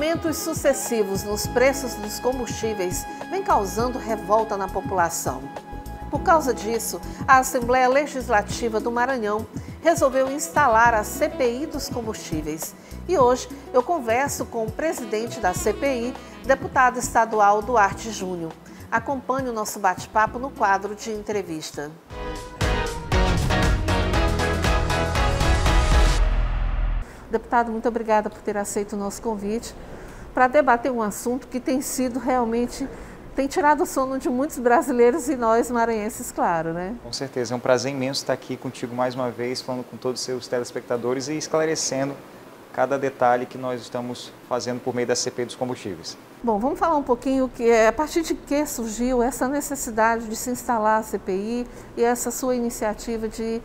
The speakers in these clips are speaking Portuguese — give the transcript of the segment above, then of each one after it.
Aumentos sucessivos nos preços dos combustíveis vêm causando revolta na população. Por causa disso, a Assembleia Legislativa do Maranhão resolveu instalar a CPI dos combustíveis. E hoje eu converso com o presidente da CPI, deputado estadual Duarte Júnior. Acompanhe o nosso bate-papo no quadro de entrevista. Deputado, muito obrigada por ter aceito o nosso convite para debater um assunto que tem sido realmente, tem tirado o sono de muitos brasileiros e nós maranhenses, claro, né? Com certeza, é um prazer imenso estar aqui contigo mais uma vez, falando com todos os seus telespectadores e esclarecendo cada detalhe que nós estamos fazendo por meio da CPI dos combustíveis. Bom, vamos falar um pouquinho a partir de que surgiu essa necessidade de se instalar a CPI e essa sua iniciativa de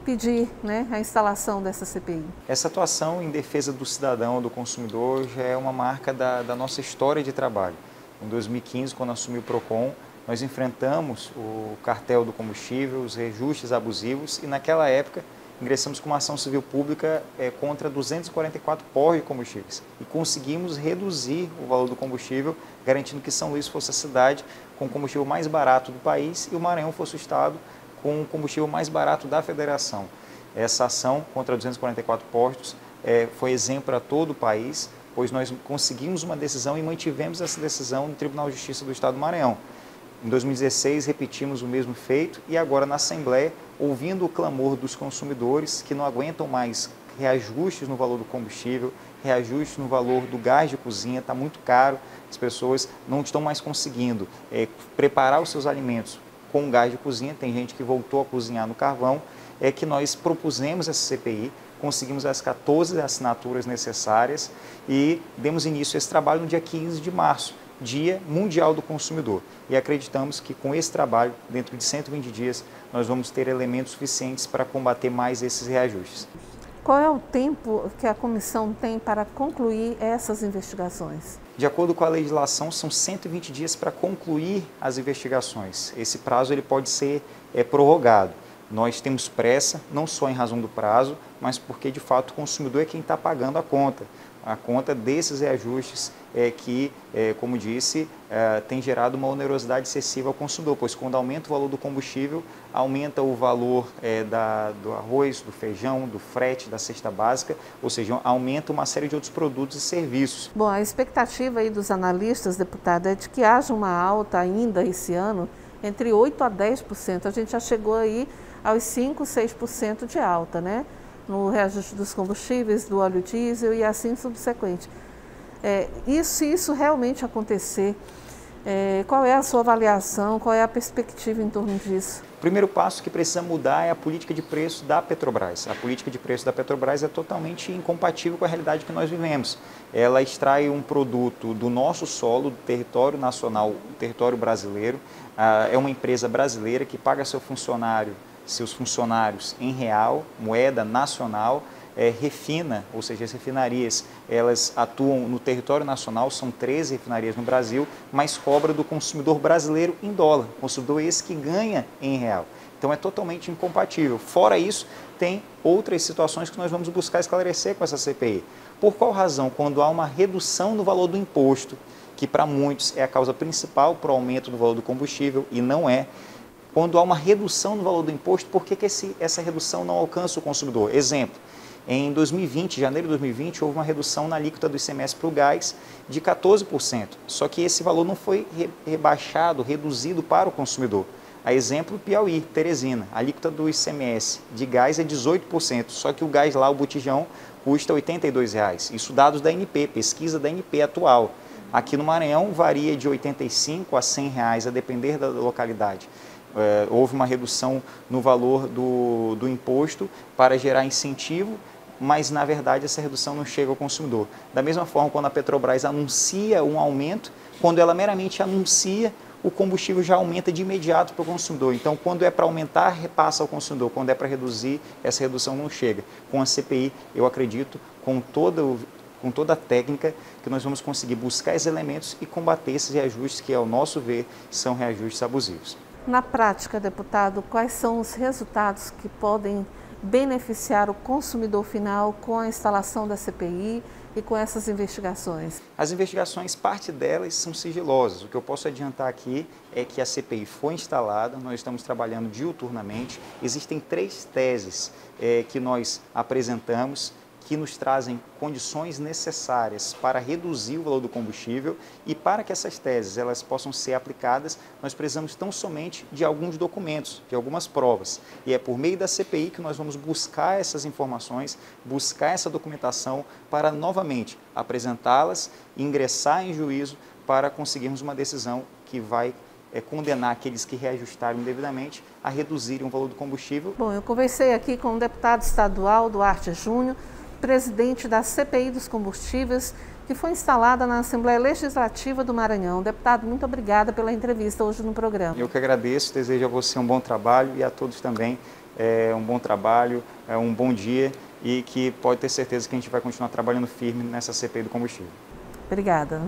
pedir, né, a instalação dessa CPI. Essa atuação em defesa do cidadão, do consumidor, já é uma marca da nossa história de trabalho. Em 2015, quando assumi o PROCON, nós enfrentamos o cartel do combustível, os reajustes abusivos e naquela época ingressamos com uma ação civil pública contra 244 postos de combustíveis e conseguimos reduzir o valor do combustível, garantindo que São Luís fosse a cidade com o combustível mais barato do país e o Maranhão fosse o estado com o combustível mais barato da federação. Essa ação contra 244 postos foi exemplo para todo o país, pois nós conseguimos uma decisão e mantivemos essa decisão no Tribunal de Justiça do Estado do Maranhão. Em 2016, repetimos o mesmo feito e agora na Assembleia, ouvindo o clamor dos consumidores que não aguentam mais reajustes no valor do combustível, reajustes no valor do gás de cozinha, está muito caro, as pessoas não estão mais conseguindo preparar os seus alimentos com gás de cozinha, tem gente que voltou a cozinhar no carvão, é que nós propusemos essa CPI, conseguimos as 14 assinaturas necessárias e demos início a esse trabalho no dia 15 de março, Dia Mundial do Consumidor. E acreditamos que com esse trabalho, dentro de 120 dias, nós vamos ter elementos suficientes para combater mais esses reajustes. Qual é o tempo que a comissão tem para concluir essas investigações? De acordo com a legislação, são 120 dias para concluir as investigações. Esse prazo ele pode ser prorrogado. Nós temos pressa, não só em razão do prazo, mas porque, de fato, o consumidor é quem está pagando a conta desses reajustes que, como disse, tem gerado uma onerosidade excessiva ao consumidor, pois quando aumenta o valor do combustível, aumenta o valor do arroz, do feijão, do frete, da cesta básica, ou seja, aumenta uma série de outros produtos e serviços. Bom, a expectativa aí dos analistas, deputado, é de que haja uma alta ainda esse ano entre 8% a 10%. A gente já chegou aí aos 5%, 6% de alta, né? No reajuste dos combustíveis, do óleo diesel e assim subsequente. Se isso realmente acontecer, qual é a sua avaliação, qual é a perspectiva em torno disso? O primeiro passo que precisa mudar é a política de preço da Petrobras. A política de preço da Petrobras é totalmente incompatível com a realidade que nós vivemos. Ela extrai um produto do nosso solo, do território nacional, do território brasileiro. É uma empresa brasileira que paga seus funcionários em real, moeda nacional, refina, ou seja, as refinarias, elas atuam no território nacional, são 13 refinarias no Brasil, mas cobra do consumidor brasileiro em dólar, consumidor esse que ganha em real. Então é totalmente incompatível. Fora isso, tem outras situações que nós vamos buscar esclarecer com essa CPI. Por qual razão, quando há uma redução no valor do imposto, que para muitos é a causa principal para o aumento do valor do combustível, e não é, quando há uma redução no valor do imposto, por que essa redução não alcança o consumidor? Exemplo, em 2020, janeiro de 2020, houve uma redução na alíquota do ICMS para o gás de 14%, só que esse valor não foi reduzido para o consumidor. A exemplo, Piauí, Teresina, a alíquota do ICMS de gás é 18%, só que o gás lá, o botijão, custa R$ 82,00. Isso dados da ANP, pesquisa da ANP atual. Aqui no Maranhão varia de R$ 85 a R$ 100, a depender da localidade. Houve uma redução no valor do imposto para gerar incentivo, mas na verdade essa redução não chega ao consumidor. Da mesma forma, quando a Petrobras anuncia um aumento, quando ela meramente anuncia, o combustível já aumenta de imediato para o consumidor. Então, quando é para aumentar, repassa ao consumidor. Quando é para reduzir, essa redução não chega. Com a CPI, eu acredito, com toda a técnica, que nós vamos conseguir buscar esses elementos e combater esses reajustes que, ao nosso ver, são reajustes abusivos. Na prática, deputado, quais são os resultados que podem beneficiar o consumidor final com a instalação da CPI e com essas investigações? As investigações, parte delas são sigilosas. O que eu posso adiantar aqui é que a CPI foi instalada, nós estamos trabalhando diuturnamente. Existem 3 teses que nós apresentamos que nos trazem condições necessárias para reduzir o valor do combustível, e para que essas teses elas possam ser aplicadas, nós precisamos tão somente de alguns documentos, de algumas provas. E é por meio da CPI que nós vamos buscar essas informações, buscar essa documentação para novamente apresentá-las, ingressar em juízo para conseguirmos uma decisão que vai condenar aqueles que reajustaram indevidamente a reduzirem o valor do combustível. Bom, eu conversei aqui com o deputado estadual Duarte Júnior, presidente da CPI dos combustíveis, que foi instalada na Assembleia Legislativa do Maranhão. Deputado, muito obrigada pela entrevista hoje no programa. Eu que agradeço, desejo a você um bom trabalho e a todos também um bom trabalho, um bom dia, e que pode ter certeza que a gente vai continuar trabalhando firme nessa CPI do combustível. Obrigada.